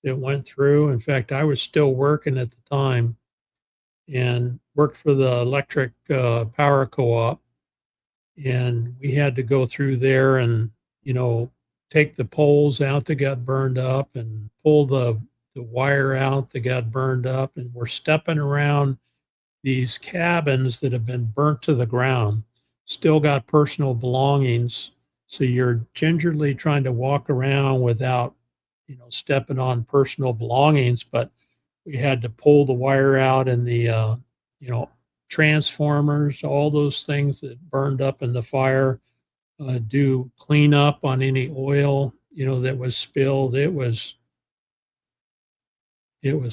that went through. In fact, I was still working at the time and worked for the electric power co-op. And we had to go through there and, you know, take the poles out that got burned up and pull the wire out that got burned up. And we're stepping around these cabins that have been burnt to the ground, still got personal belongings. So you're gingerly trying to walk around without, you know, stepping on personal belongings. But we had to pull the wire out and the, you know, transformers, all those things that burned up in the fire, do clean up on any oil, you know, that was spilled. It was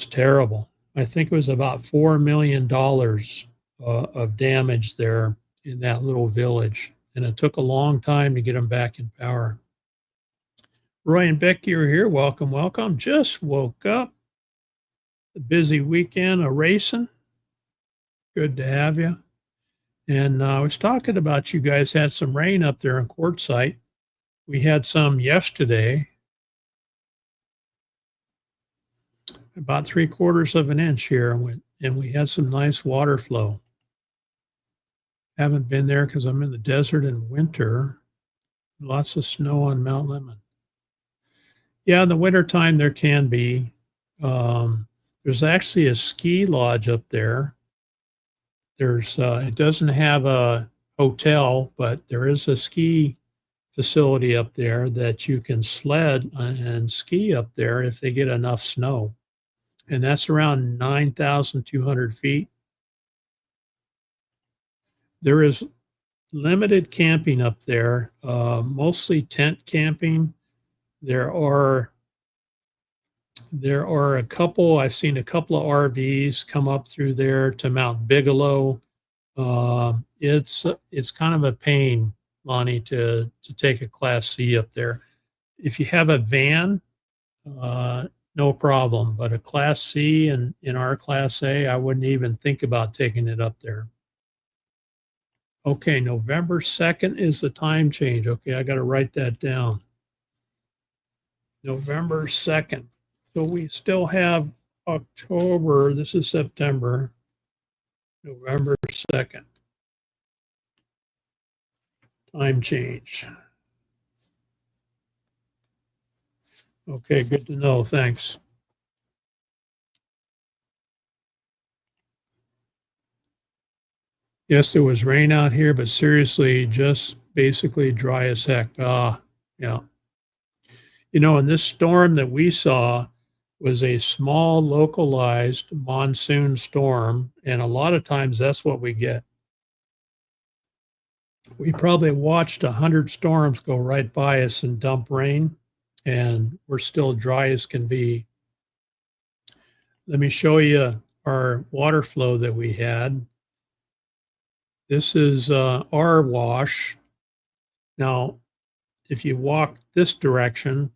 terrible. I think it was about $4 million of damage there in that little village. And it took a long time to get them back in power. Roy and Becky are here. Welcome, welcome. Just woke up. A busy weekend of racing. Good to have you. And I was talking about you guys had some rain up there in Quartzsite. We had some yesterday, about 3/4 of an inch here, and we had some nice water flow. Haven't been there because I'm in the desert in winter. Lots of snow on Mount Lemmon. Yeah, in the wintertime there can be. There's actually a ski lodge up there. There's it doesn't have a hotel, but there is a ski facility up there that you can sled and ski up there if they get enough snow. And that's around 9,200 feet. There is limited camping up there, mostly tent camping. There are a couple, I've seen a couple of RVs come up through there to Mount Bigelow. It's kind of a pain, Lonnie, to take a Class C up there. If you have a van, no problem. But a Class C and in our Class A, I wouldn't even think about taking it up there. Okay, November 2nd is the time change. Okay, I got to write that down. November 2nd. So we still have October. This is September. November 2nd. Time change. Okay, good to know. Thanks. Yes, there was rain out here, but seriously, just basically dry as heck. Yeah. You know, and this storm that we saw was a small localized monsoon storm, and a lot of times that's what we get. We probably watched 100 storms go right by us and dump rain, and we're still dry as can be. Let me show you our water flow that we had. This is our wash. Now, if you walk this direction,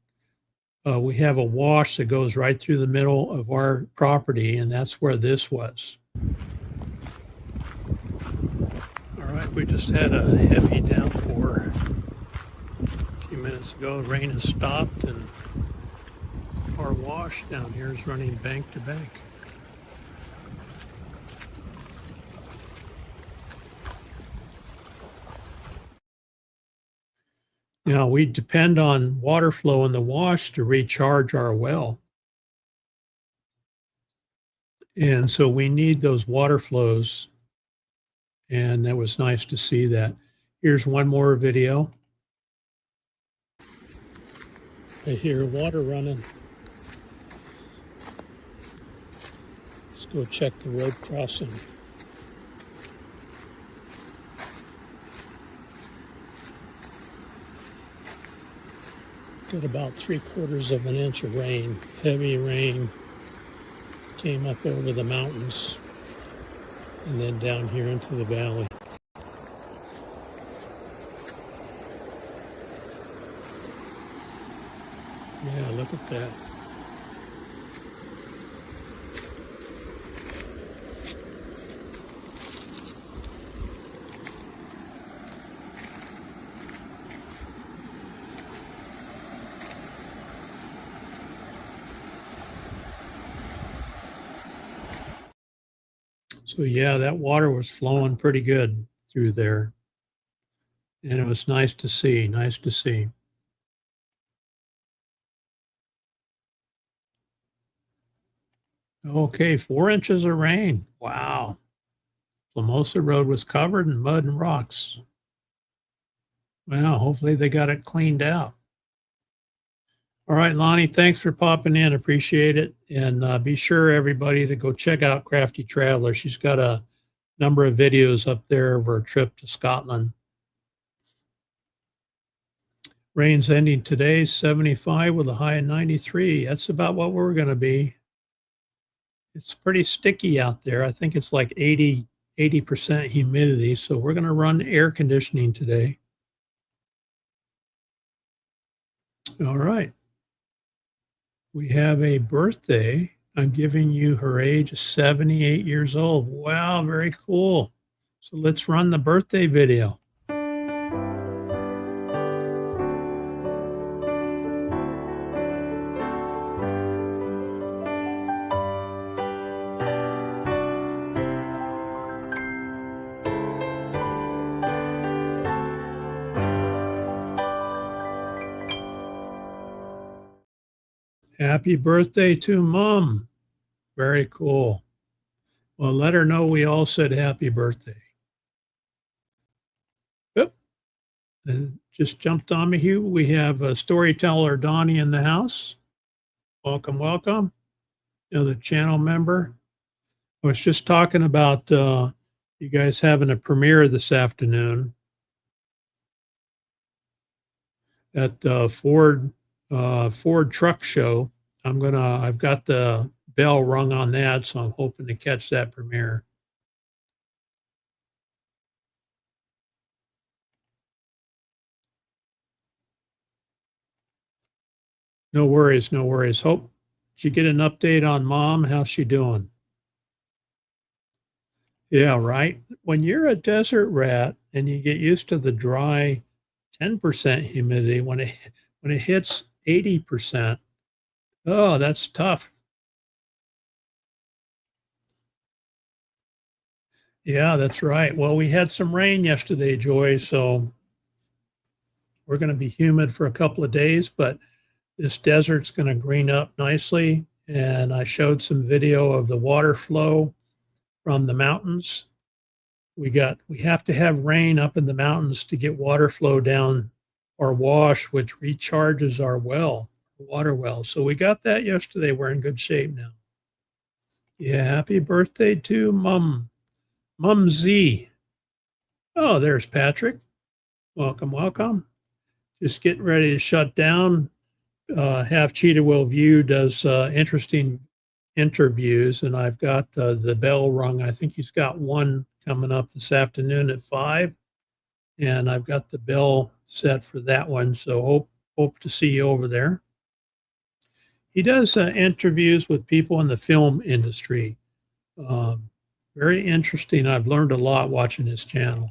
we have a wash that goes right through the middle of our property, and that's where this was. All right, we just had a heavy downpour a few minutes ago. Rain has stopped, and our wash down here is running bank to bank. Now, we depend on water flow in the wash to recharge our well. And so we need those water flows. And it was nice to see that. Here's one more video. I hear water running. Let's go check the road crossing. Got about 3/4 of an inch of rain, heavy rain, came up over the mountains and then down here into the valley. Yeah, look at that. So yeah, that water was flowing pretty good through there. And it was nice to see, nice to see. Okay, 4 inches of rain. Wow. Lamosa Road was covered in mud and rocks. Well, hopefully they got it cleaned out. All right, Lonnie, thanks for popping in. Appreciate it. And be sure, everybody, to go check out Crafty Traveler. She's got a number of videos up there of her trip to Scotland. Rain's ending today, 75 with a high of 93. That's about what we're going to be. It's pretty sticky out there. I think it's like 80% humidity. So we're going to run air conditioning today. All right. We have a birthday. I'm giving you her age, 78 years old. Wow, very cool. So let's run the birthday video. Happy birthday to Mom. Very cool. Well, let her know we all said happy birthday. Yep. And just jumped on me here. We have a storyteller, Donnie, in the house. Welcome, welcome. Another channel member. I was just talking about you guys having a premiere this afternoon at Ford truck show. I've got the bell rung on that, so I'm hoping to catch that premiere. No worries, no worries. Hope, did you get an update on Mom? How's she doing? Yeah, right. When you're a desert rat and you get used to the dry 10% humidity, when it hits 80%, oh, that's tough. Yeah, that's right. Well, we had some rain yesterday, Joy, so we're going to be humid for a couple of days, but this desert's going to green up nicely. And I showed some video of the water flow from the mountains. We have to have rain up in the mountains to get water flow down our wash, which recharges our water well. So we got that yesterday. We're in good shape now. Yeah, happy birthday to Mum Z. Oh, there's Patrick. Welcome, welcome. Just getting ready to shut down. Half Cheetah Will View does interesting interviews, and I've got the bell rung. I think he's got one coming up this afternoon at 5, and I've got the bell set for that one. So hope to see you over there. He does interviews with people in the film industry. Very interesting. I've learned a lot watching his channel.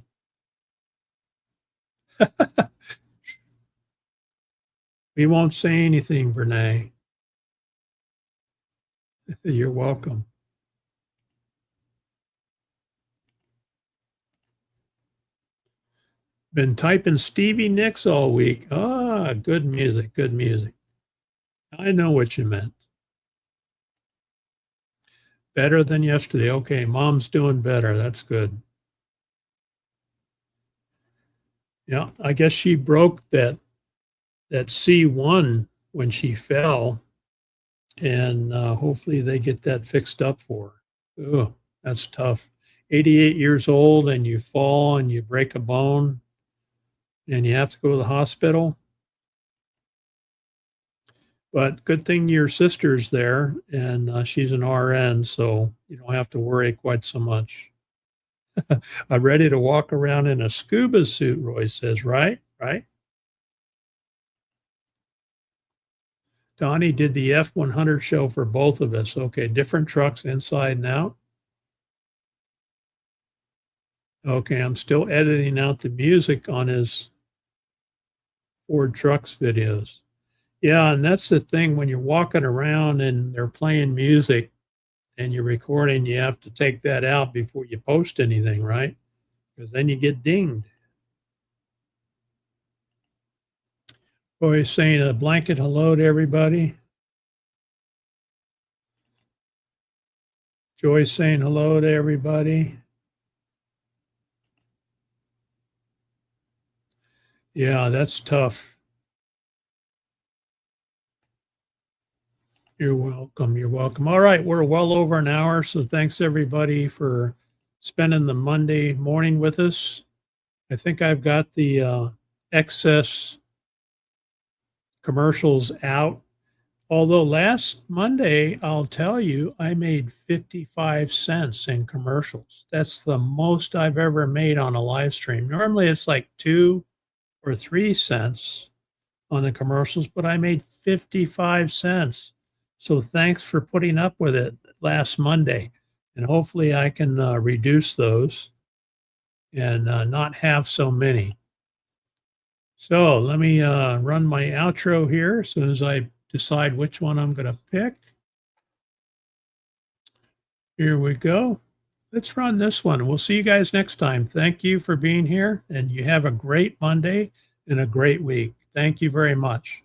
We won't say anything, Brene. You're welcome. Been typing Stevie Nicks all week. Ah, good music, good music. I know what you meant. Better than yesterday. Okay, mom's doing better. That's good. Yeah, I guess she broke that C1 when she fell, and hopefully they get that fixed up for her. Oh, that's tough. 88 years old and you fall and you break a bone and you have to go to the hospital. But good thing your sister's there and she's an RN, so you don't have to worry quite so much. I'm ready to walk around in a scuba suit, Roy says, right? Right? Donnie did the F100 show for both of us. Okay, different trucks inside and out. Okay, I'm still editing out the music on his Ford Trucks videos. Yeah, and that's the thing when you're walking around and they're playing music and you're recording, you have to take that out before you post anything, right? Because then you get dinged. Boy, saying a blanket hello to everybody. Joy's saying hello to everybody. Yeah, that's tough. You're welcome. You're welcome. All right, we're well over an hour, so thanks everybody for spending the Monday morning with us. I think I've got the excess commercials out. Although last Monday, I'll tell you, I made 55 cents in commercials. That's the most I've ever made on a live stream. Normally it's like 2 or 3 cents on the commercials, but I made 55 cents. So thanks for putting up with it last Monday. And hopefully I can reduce those and not have so many. So let me run my outro here as soon as I decide which one I'm going to pick. Here we go. Let's run this one. We'll see you guys next time. Thank you for being here, and you have a great Monday and a great week. Thank you very much.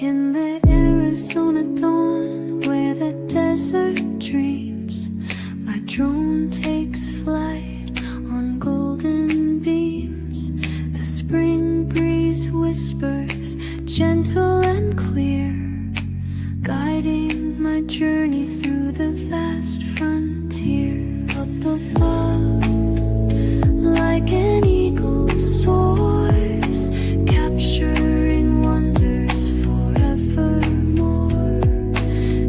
In the Arizona dawn where the desert dreams, my drone takes flight on golden beams. The spring breeze whispers gentle and clear, guiding my journey through the vast frontier. Up above, like an eagle soars, capturing wonders forevermore.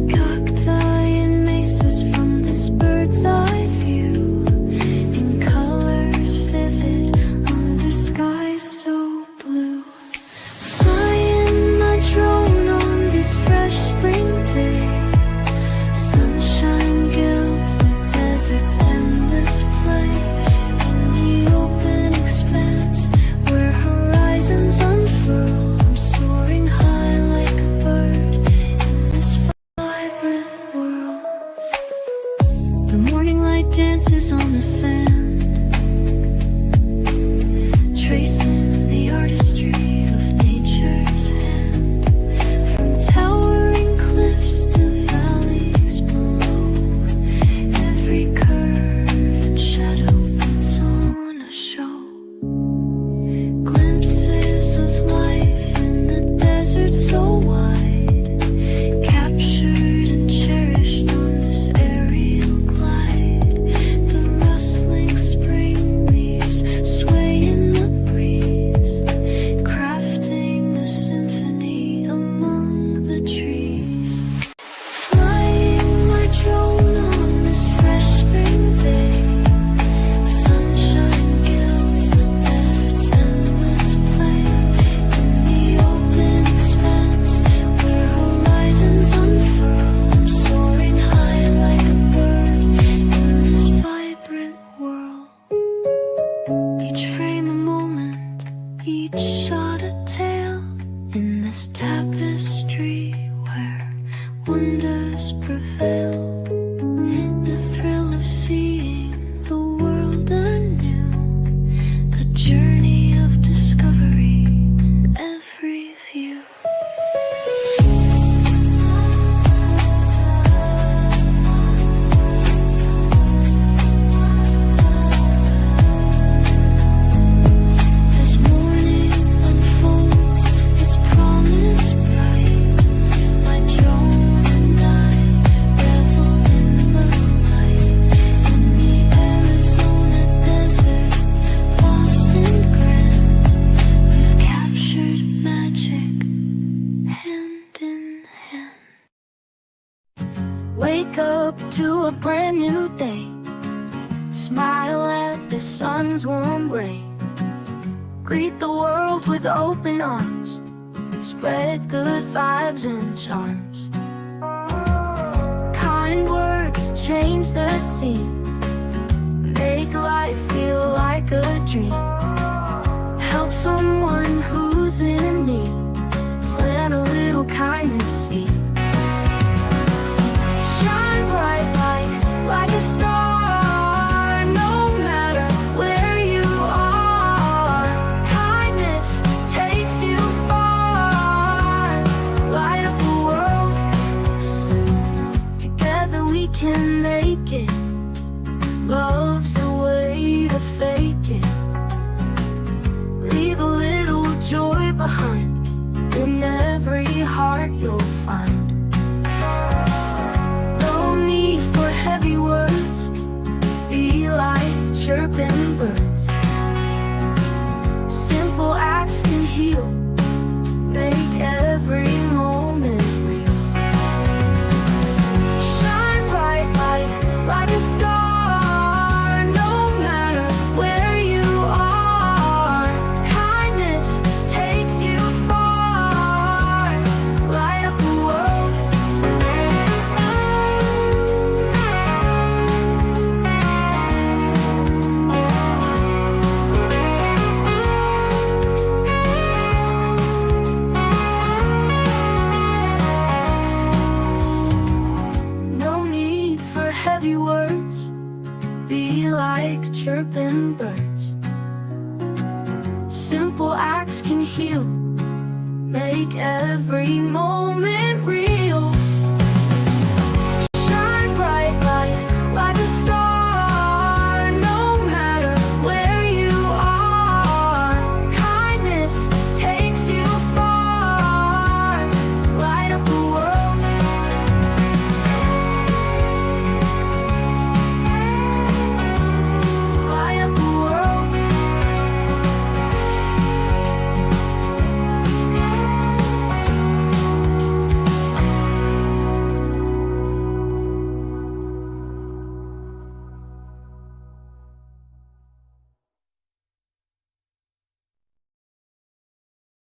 Cacti and mesas from this bird's eye view, Wake up to a brand new day. Smile at the sun's warm ray. Greet the world with open arms. Spread good vibes and charms. Kind words change the scene. Make life feel like a dream. Help someone who's in need. Plant a little kindness seed. Shine bright like a star. No matter where you are, kindness takes you far. Light up the world. Together we can make it. Love's the way to fake it. Leave a little joy behind in every heart you'll find. No need for heavy words. Be like chirping birds. Simple acts can heal. Make every moment real. Shine bright like a star. No matter where you are, kindness takes you far. Light up the world. No need for heavy words. Be like chirping birds. Simple acts can heal. Make every moment